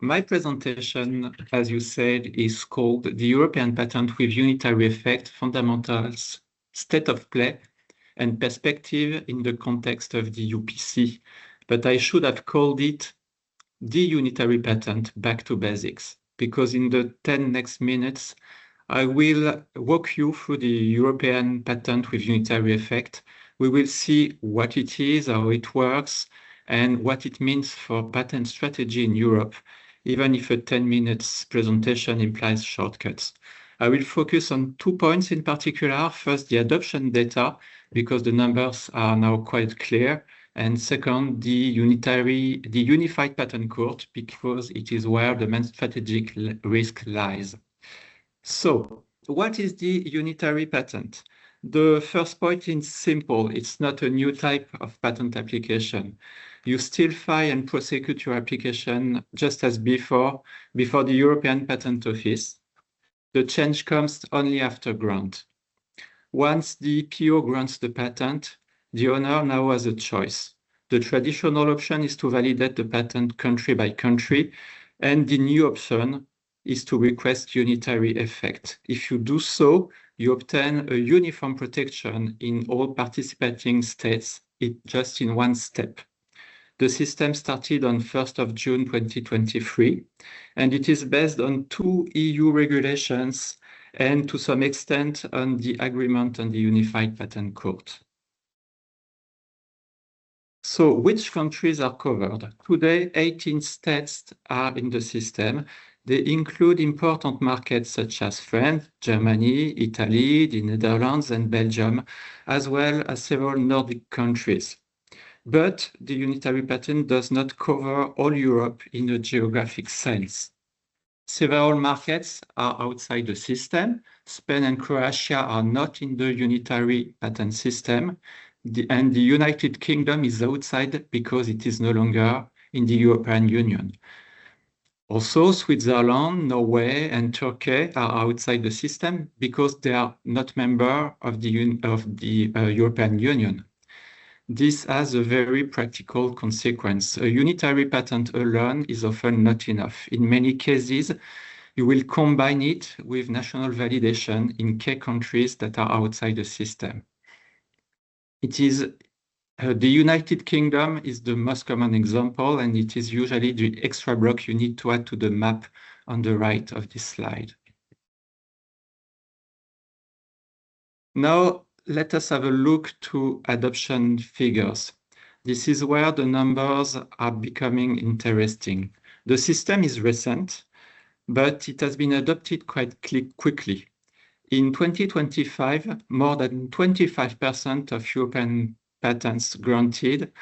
My presentation, as you said, is called The European Patent with Unitary Effect, Fundamentals, State of Play, and Perspective in the Context of the UPC. But I should have called it The Unitary Patent, Back to Basics, because in the 10 next minutes, I will walk you through the European Patent with Unitary Effect. We will see what it is, how it works, and what it means for patent strategy in Europe, even if a 10 minutes presentation implies shortcuts. I will focus on 2 points in particular. First, the adoption data, because the numbers are now quite clear. And second, the Unified Patent Court, because it is where the main strategic risk lies. So, what is the Unitary Patent? The first point is simple. It's not a new type of patent application. You still file and prosecute your application just as before the European Patent Office. The change comes only after grant. Once the PO grants the patent, the owner now has a choice. The traditional option is to validate the patent country by country, and the new option is to request unitary effect. If you do so, you obtain a uniform protection in all participating states just in one step. The system started on 1st of June 2023, and it is based on 2 EU regulations and to some extent on the agreement on the Unified Patent Court. So which countries are covered? Today, 18 states are in the system. They include important markets such as France, Germany, Italy, the Netherlands, and Belgium, as well as several Nordic countries. But the unitary patent does not cover all Europe in a geographic sense. Several markets are outside the system. Spain and Croatia are not in the unitary patent system, and the United Kingdom is outside because it is no longer in the European Union. Also, Switzerland, Norway, and Turkey are outside the system because they are not members of the European Union. This has a very practical consequence. A unitary patent alone is often not enough. In many cases, you will combine it with national validation in key countries that are outside the system. It is the United Kingdom is the most common example, and it is usually the extra block you need to add to the map on the right of this slide. Now, let us have a look to adoption figures. This is where the numbers are becoming interesting. The system is recent, but it has been adopted quite quickly. In 2025, more than 25% of European patents granted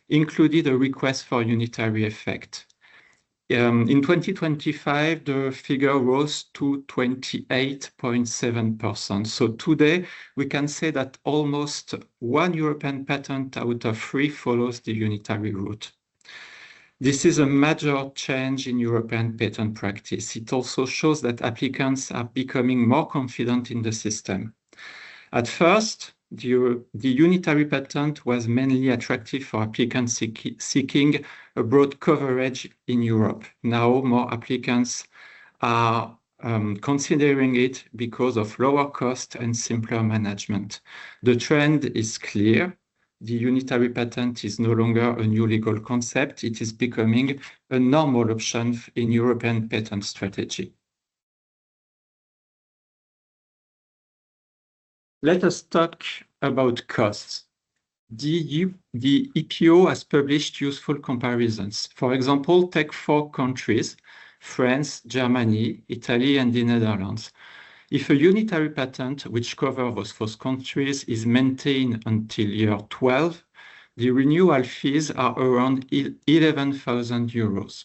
included a request for unitary effect. In 2025, the figure rose to 28.7%. So today, we can say that almost 1 European patent out of 3 follows the unitary route. This is a major change in European patent practice. It also shows that applicants are becoming more confident in the system. At first, the unitary patent was mainly attractive for applicants seeking a broad coverage in Europe. Now, more applicants are considering it because of lower cost and simpler management. The trend is clear. The unitary patent is no longer a new legal concept. It is becoming a normal option in European patent strategy. Let us talk about costs. The EPO has published useful comparisons. For example, take 4 countries, France, Germany, Italy, and the Netherlands. If a unitary patent which covers those countries is maintained until year 12, the renewal fees are around 11,000 euros.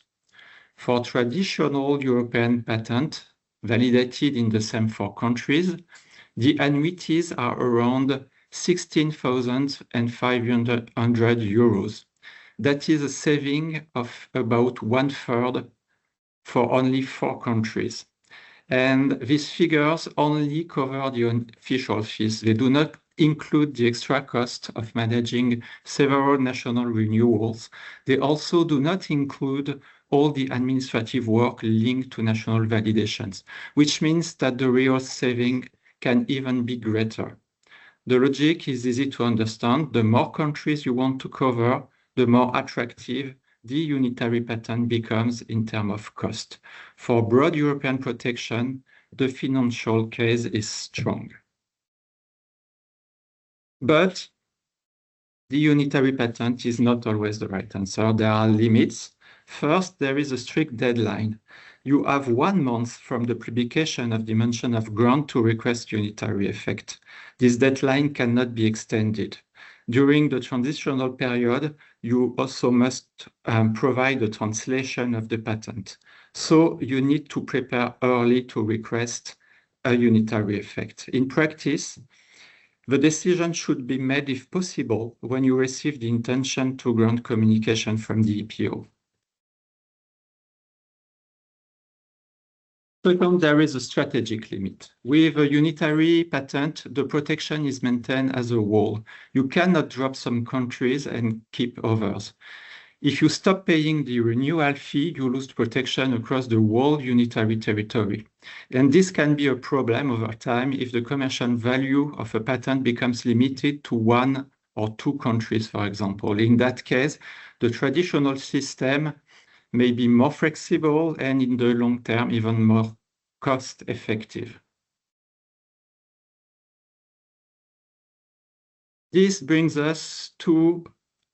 For traditional European patent validated in the same 4 countries, the annuities are around 16,500 euros. That is a saving of about 1/3 for only 4 countries. And these figures only cover the official fees. They do not include the extra cost of managing several national renewals. They also do not include all the administrative work linked to national validations, which means that the real saving can even be greater. The logic is easy to understand. The more countries you want to cover, the more attractive the unitary patent becomes in terms of cost. For broad European protection, the financial case is strong. But the unitary patent is not always the right answer. There are limits. First, there is a strict deadline. You have 1 month from the publication of the mention of grant to request unitary effect. This deadline cannot be extended. During the transitional period, you also must provide a translation of the patent. So you need to prepare early to request a unitary effect. In practice, the decision should be made, if possible, when you receive the intention to grant communication from the EPO. Second, there is a strategic limit. With a unitary patent, the protection is maintained as a whole. You cannot drop some countries and keep others. If you stop paying the renewal fee, you lose protection across the whole unitary territory. And this can be a problem over time if the commercial value of a patent becomes limited to 1 or 2 countries, for example. In that case, the traditional system may be more flexible and in the long term, even more cost effective. This brings us to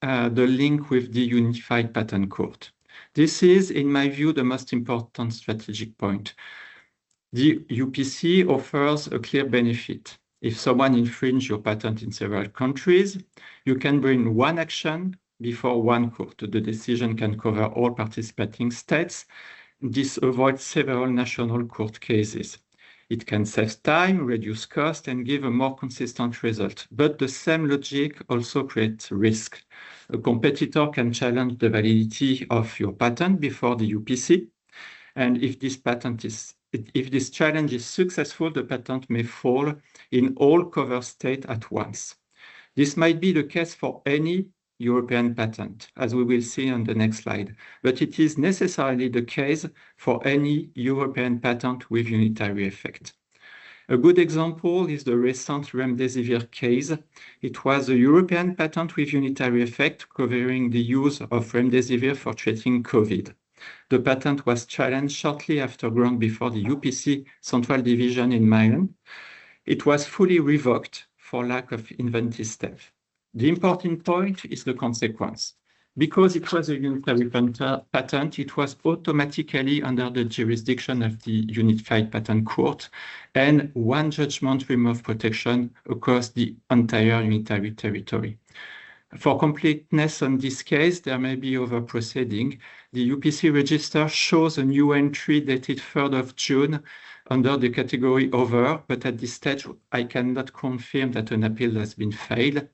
the link with the Unified Patent Court. This is, in my view, the most important strategic point. The UPC offers a clear benefit. If someone infringes your patent in several countries, you can bring one action before one court. The decision can cover all participating states. This avoids several national court cases. It can save time, reduce cost, and give a more consistent result. But the same logic also creates risk. A competitor can challenge the validity of your patent before the UPC. And if this challenge is successful, the patent may fall in all covered states at once. This might be the case for any European patent, as we will see on the next slide, but it is necessarily the case for any European patent with unitary effect. A good example is the recent remdesivir case. It was a European patent with unitary effect covering the use of remdesivir for treating COVID. The patent was challenged shortly after grant before the UPC Central Division in Milan. It was fully revoked for lack of inventive step. The important point is the consequence. Because it was a unitary patent, it was automatically under the jurisdiction of the Unified Patent Court, and one judgment removed protection across the entire unitary territory. For completeness on this case, there may be other proceeding. The UPC register shows a new entry dated 3rd of June under the category Over, but at this stage, I cannot confirm that an appeal has been filed.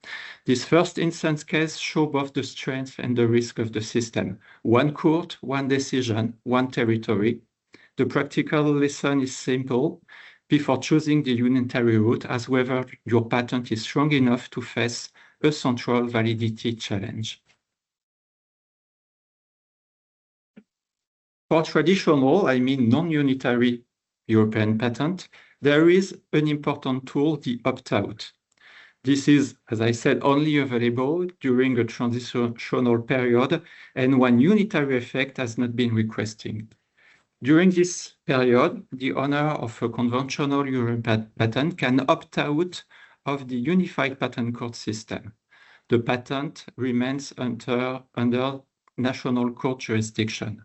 This first instance case shows both the strength and the risk of the system. One court, one decision, one territory. The practical lesson is simple. Before choosing the unitary route, ask whether your patent is strong enough to face a central validity challenge. For traditional, I mean non-unitary European patent, there is an important tool, the opt-out. This is, as I said, only available during a transitional period and when unitary effect has not been requested. During this period, the owner of a conventional European patent can opt out of the Unified Patent Court system. The patent remains under national court jurisdiction.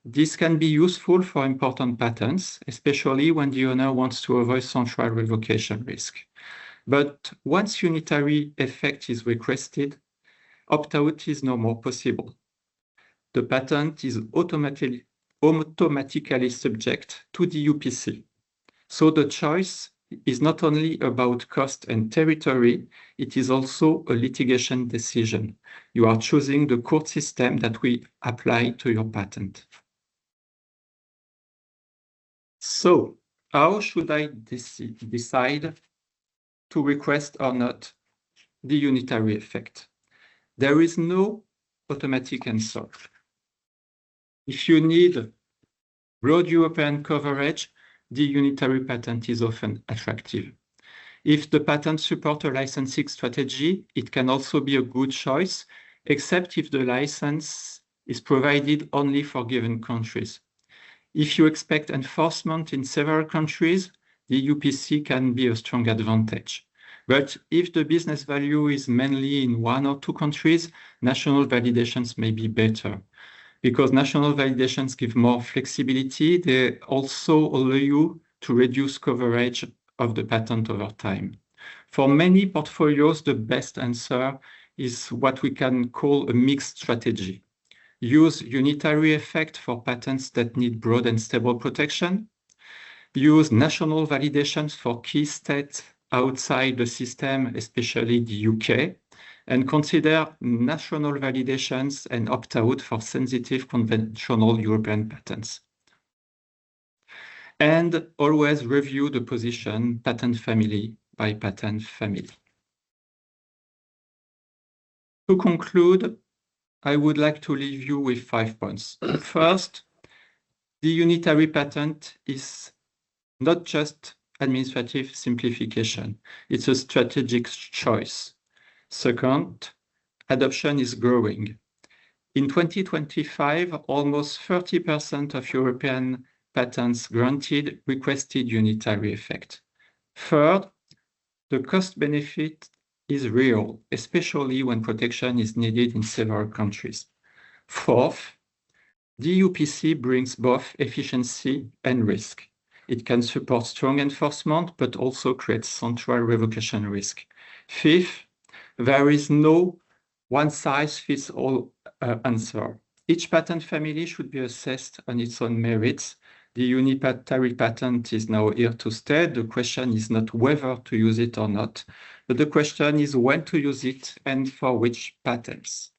This can be useful for important patents, especially when the owner wants to avoid central revocation risk. But once unitary effect is requested, opt-out is no more possible. The patent is automatically subject to the UPC. So the choice is not only about cost and territory, it is also a litigation decision. You are choosing the court system that will apply to your patent. So, how should I decide to request or not the unitary effect? There is no automatic answer. If you need broad European coverage, the unitary patent is often attractive. If the patent supports a licensing strategy, it can also be a good choice, except if the license is provided only for given countries. If you expect enforcement in several countries, the UPC can be a strong advantage. But if the business value is mainly in one or two countries, national validations may be better. Because national validations give more flexibility, they also allow you to reduce coverage of the patent over time. For many portfolios, the best answer is what we can call a mixed strategy. Use unitary effect for patents that need broad and stable protection. Use national validations for key states outside the system, especially the UK. And consider national validations and opt-out for sensitive conventional European patents. And always review the position patent family by patent family. To conclude, I would like to leave you with 5 points. First, the unitary patent is not just administrative simplification, it's a strategic choice. Second, adoption is growing. In 2025, almost 30% of European patents granted requested unitary effect. Third, the cost benefit is real, especially when protection is needed in several countries. Fourth, the UPC brings both efficiency and risk. It can support strong enforcement, but also creates central revocation risk. Fifth, there is no one-size-fits-all answer. Each patent family should be assessed on its own merits. The unitary patent is now here to stay. The question is not whether to use it or not, but the question is when to use it and for which patents.